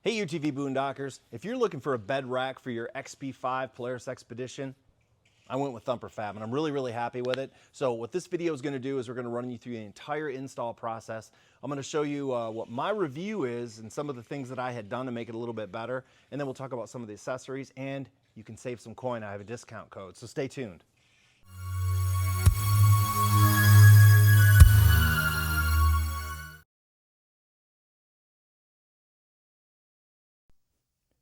Hey UTV Boondockers, if you're looking for a bed rack for your XP5 Polaris Xpedition, I went with Thumperfab and I'm really happy with it. So what this video is going to do is we're going to run you through the entire install process. I'm going to show you what my review is and some of the things that I had done to make it a little bit better. And then we'll talk about some of the accessories and you can save some coin. I have a discount code, so stay tuned.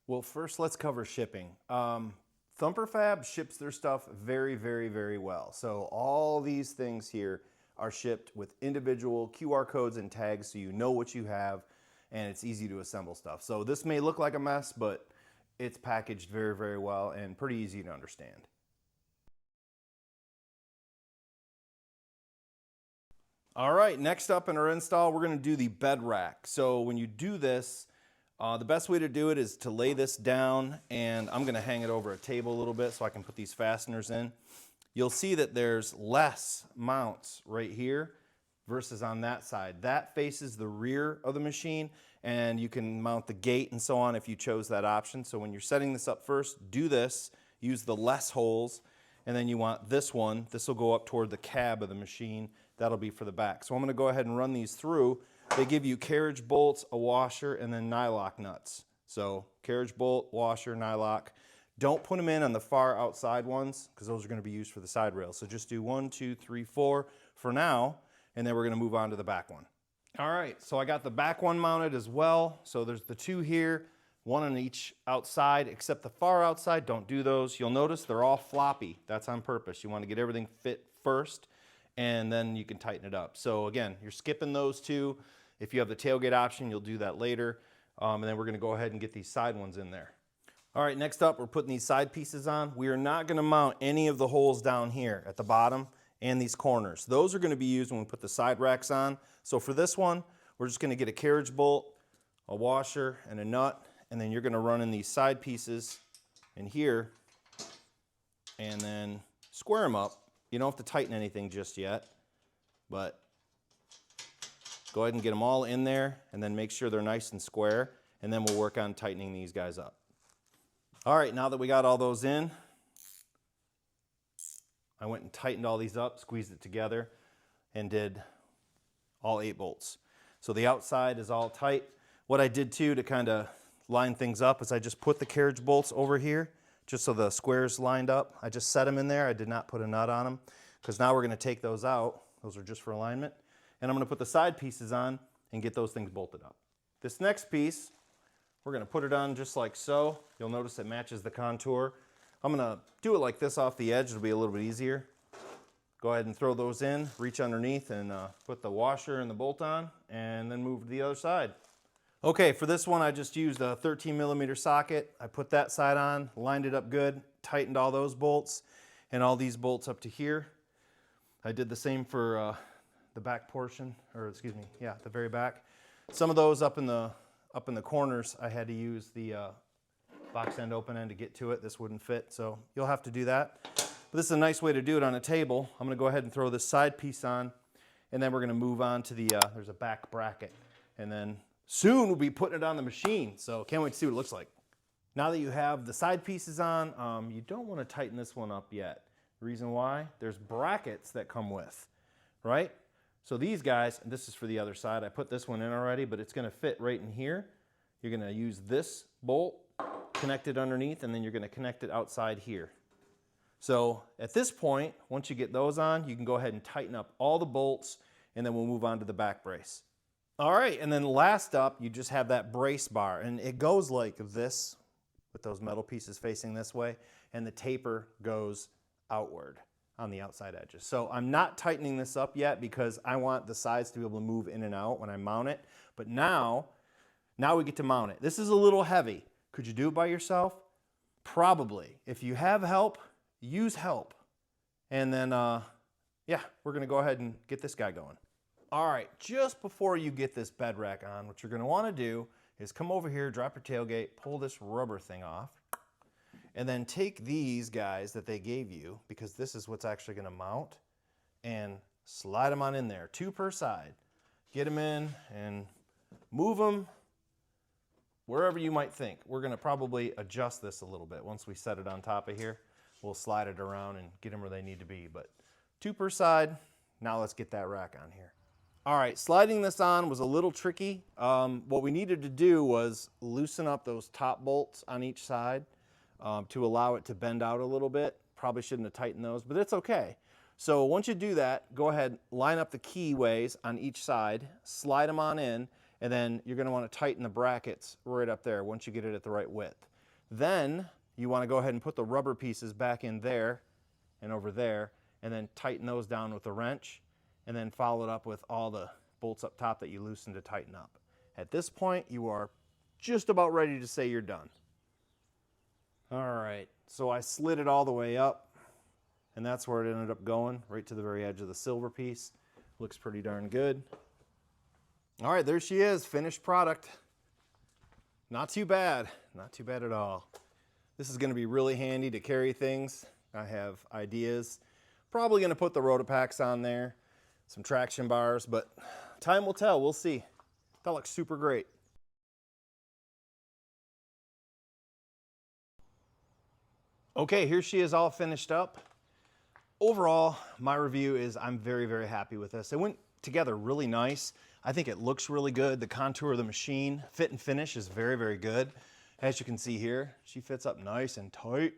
Well, first let's cover shipping. Thumperfab ships their stuff very well. So all these things here are shipped with individual QR codes and tags so you know what you have and it's easy to assemble stuff. So this may look like a mess, but it's packaged very well and pretty easy to understand. All right, next up in our install, we're gonna do the bed rack. So when you do this, the best way to do it is to lay this down, and I'm going to hang it over a table a little bit so I can put these fasteners in. You'll see that there's less mounts right here versus on that side. That faces the rear of the machine, and you can mount the gate and so on if you chose that option. So when you're setting this up first, do this, use the less holes, and then you want this one. This will go up toward the cab of the machine. That'll be for the back. So I'm going to go ahead and run these through. They give you carriage bolts, a washer, and then nylock nuts. So carriage bolt, washer, nylock. Don't put them in on the far outside ones because those are going to be used for the side rails. So just do 1, 2, 3, 4 for now, and then we're going to move on to the back one. All right, so I got the back one mounted as well. So there's the two here, one on each outside, except the far outside, don't do those. You'll notice they're all floppy. That's on purpose. You want to get everything fit first, and then you can tighten it up. So again, you're skipping those two. If you have the tailgate option, you'll do that later. And then we're gonna go ahead and get these side ones in there. All right, next up, we're putting these side pieces on. We are not gonna mount any of the holes down here at the bottom and these corners. Those are gonna be used when we put the side racks on. So for this one, we're just gonna get a carriage bolt, a washer, and a nut, and then you're gonna run in these side pieces in here and then square them up. You don't have to tighten anything just yet, but go ahead and get them all in there and then make sure they're nice and square, and then we'll work on tightening these guys up. All right, now that we got all those in, I went and tightened all these up, squeezed it together, and did all 8 bolts. So the outside is all tight. What I did too to kind of line things up is I just put the carriage bolts over here just so the squares lined up. I just set them in there. I did not put a nut on them because now we're going to take those out. Those are just for alignment. And I'm going to put the side pieces on and get those things bolted up. This next piece, we're going to put it on just like so. You'll notice it matches the contour. I'm going to do it like this off the edge. It'll be a little bit easier. Go ahead and throw those in, reach underneath, and put the washer and the bolt on, and then move to the other side. Okay, for this one I just used a 13mm socket. I put that side on, lined it up good, tightened all those bolts, and all these bolts up to here. I did the same for the back portion, or excuse me, yeah, the very back. Some of those up in the corners, I had to use the box end open end to get to it. This wouldn't fit, so you'll have to do that. But this is a nice way to do it on a table. I'm gonna go ahead and throw this side piece on, and then we're gonna move on to the, there's a back bracket. And then soon we'll be putting it on the machine, so can't wait to see what it looks like. Now that you have the side pieces on, you don't wanna tighten this one up yet. The reason why, there's brackets that come with, right? So these guys, and this is for the other side, I put this one in already, but it's gonna fit right in here. You're gonna use this bolt, connect it underneath, and then you're gonna connect it outside here. So at this point, once you get those on, you can go ahead and tighten up all the bolts, and then we'll move on to the back brace. All right, and then last up, you just have that brace bar, and it goes like this, with those metal pieces facing this way, and the taper goes outward on the outside edges. So I'm not tightening this up yet because I want the sides to be able to move in and out when I mount it. But now we get to mount it. This is a little heavy. Could you do it by yourself? Probably. If you have help, use help. And then, yeah, we're gonna go ahead and get this guy going. All right, just before you get this bed rack on, what you're gonna wanna do is come over here, drop your tailgate, pull this rubber thing off, and then take these guys that they gave you, because this is what's actually gonna mount, and slide them on in there, 2 per side. Get them in and move them wherever you might think. We're gonna probably adjust this a little bit. Once we set it on top of here, we'll slide it around and get them where they need to be. But 2 per side. Now let's get that rack on here. All right, sliding this on was a little tricky. What we needed to do was loosen up those top bolts on each side to allow it to bend out a little bit. Probably shouldn't have tightened those, but it's okay. So once you do that, go ahead, line up the keyways on each side, slide them on in, and then you're gonna wanna tighten the brackets right up there once you get it at the right width. Then you wanna go ahead and put the rubber pieces back in there and over there, and then tighten those down with a wrench, and then follow it up with all the bolts up top that you loosened to tighten up. At this point, you are just about ready to say you're done. All right, so I slid it all the way up, and that's where it ended up going, right to the very edge of the silver piece. Looks pretty darn good. All right, there she is, finished product. Not too bad at all. This is gonna be really handy to carry things. I have ideas. Probably gonna put the rotopax on there, some traction bars, but time will tell, we'll see. That looks super great. Okay, here she is all finished up. Overall, my review is I'm very, very happy with this. It went together really nice. I think it looks really good. The contour of the machine, fit and finish is very, very good. As you can see here, she fits up nice and tight.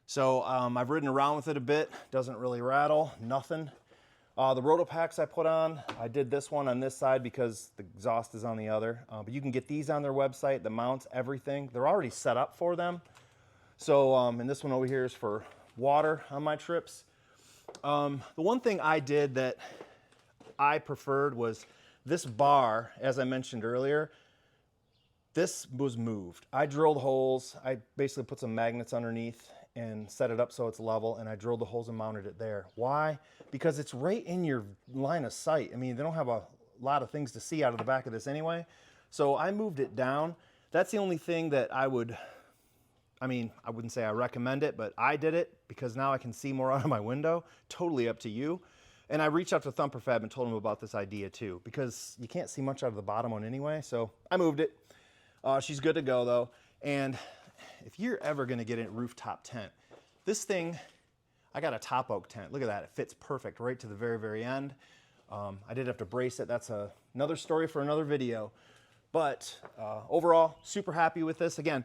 So I've ridden around with it a bit. Doesn't really rattle, nothing. The rotopax I put on, I did this one on this side because the exhaust is on the other. But you can get these on their website, the mounts, everything. They're already set up for them. So, and this one over here is for water on my trips. The one thing I did that I preferred was this bar, as I mentioned earlier, this was moved. I drilled holes. I basically put some magnets underneath and set it up so it's level, and I drilled the holes and mounted it there. Why? Because it's right in your line of sight. I mean, they don't have a lot of things to see out of the back of this anyway. So I moved it down. That's the only thing that I wouldn't say I recommend it, but I did it because now I can see more out of my window. Totally up to you. And I reached out to Thumperfab and told him about this idea too, because you can't see much out of the bottom one anyway. So I moved it. She's good to go though. And if you're ever gonna get a rooftop tent, this thing, I got a top oak tent. Look at that, it fits perfect right to the very, very end. I did have to brace it. That's another story for another video. But overall, super happy with this. Again,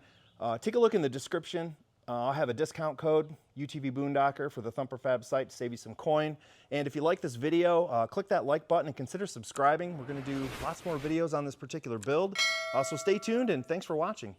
take a look in the description. I'll have a discount code, UTV Boondocker, for the Thumperfab site to save you some coin. And if you like this video, click that like button and consider subscribing. We're gonna do lots more videos on this particular build. So stay tuned and thanks for watching.